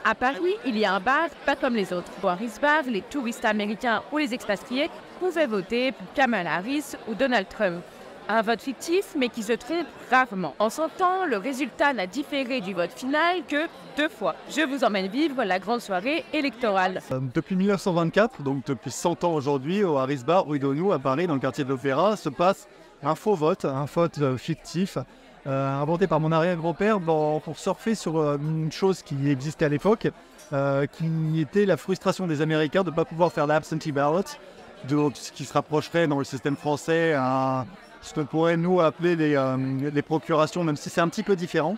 À Paris, il y a un bar pas comme les autres. Au Harris Bar, les touristes américains ou les expatriés pouvaient voter pour Kamala Harris ou Donald Trump. Un vote fictif, mais qui se trompe rarement. En 100 ans, le résultat n'a différé du vote final que 2 fois. Je vous emmène vivre la grande soirée électorale. Depuis 1924, donc depuis 100 ans aujourd'hui, au Harris Bar, rue d'Aunou, à Paris, dans le quartier de l'Opéra, se passe un vote fictif, inventé par mon arrière-grand-père pour surfer sur une chose qui existait à l'époque, qui était la frustration des Américains de ne pas pouvoir faire l'absentee ballot, ce qui se rapprocherait dans le système français à ce que pourrait nous appeler les procurations, même si c'est un petit peu différent.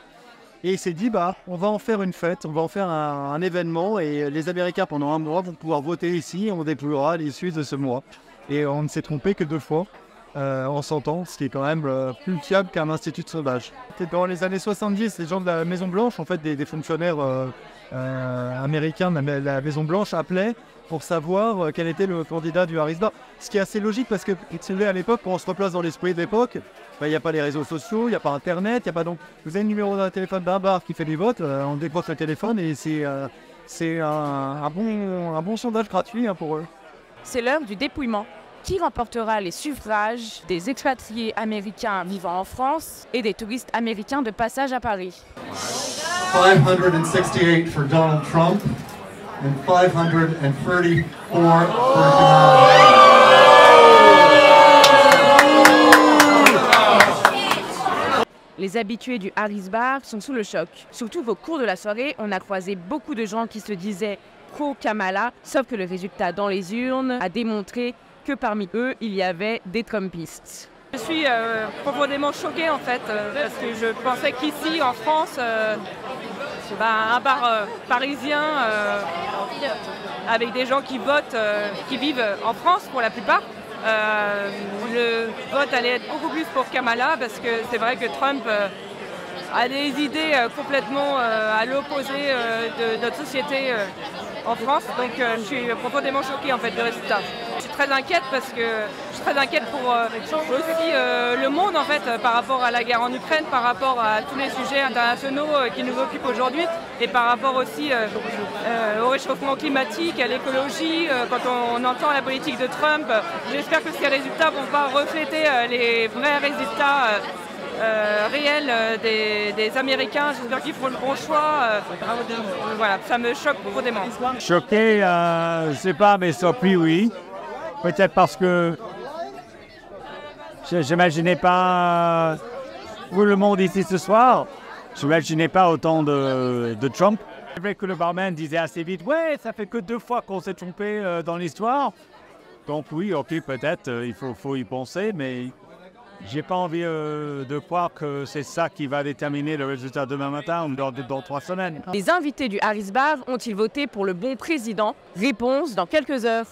Et il s'est dit, on va en faire une fête, on va en faire un événement, et les Américains pendant un mois vont pouvoir voter ici, et on déploiera à l'issue de ce mois. Et on ne s'est trompé que 2 fois. En 100 ans, ce qui est quand même plus fiable qu'un institut de sondage. Dans les années 70, les gens de la Maison Blanche, en fait des fonctionnaires américains de la Maison Blanche appelaient pour savoir quel était le candidat du Harris Bar. Ce qui est assez logique parce que à l'époque, quand on se replace dans l'esprit de l'époque, il n'y a pas les réseaux sociaux, il n'y a pas Internet, il n'y a pas donc... Vous avez le numéro d'un téléphone d'un bar qui fait des votes, on décroche le téléphone et c'est un bon sondage gratuit pour eux. C'est l'heure du dépouillement. Qui remportera les suffrages des expatriés américains vivant en France et des touristes américains de passage à Paris? 568 for Donald Trump and 534 for Kamala. Les habitués du Harris Bar sont sous le choc. Surtout au cours de la soirée, on a croisé beaucoup de gens qui se disaient pro-Kamala, sauf que le résultat dans les urnes a démontré que parmi eux, il y avait des Trumpistes. Je suis profondément choquée en fait, parce que je pensais qu'ici en France, un bar parisien avec des gens qui votent, qui vivent en France pour la plupart, le vote allait être beaucoup plus pour Kamala parce que c'est vrai que Trump a des idées complètement à l'opposé de notre société en France, donc je suis profondément choquée en fait du résultat. Je suis très inquiète parce que je suis très inquiète pour aussi le monde en fait par rapport à la guerre en Ukraine, par rapport à tous les sujets internationaux qui nous occupent aujourd'hui et par rapport aussi au réchauffement climatique, à l'écologie. Quand on entend la politique de Trump, j'espère que ces résultats vont pas refléter les vrais résultats réels des Américains. J'espère qu'ils feront le bon choix. Voilà, ça me choque profondément. Choqué, je ne sais pas, mais surpris, oui. Peut-être parce que je n'imaginais pas tout le monde ici ce soir. Je n'imaginais pas autant de Trump. C'est vrai que le barman disait assez vite, ouais, ça fait que 2 fois qu'on s'est trompé dans l'histoire. Donc oui, ok, peut-être, il faut y penser, mais j'ai pas envie de croire que c'est ça qui va déterminer le résultat demain matin ou dans 3 semaines. Les invités du Harris Bar ont-ils voté pour le bon président? Réponse dans quelques heures.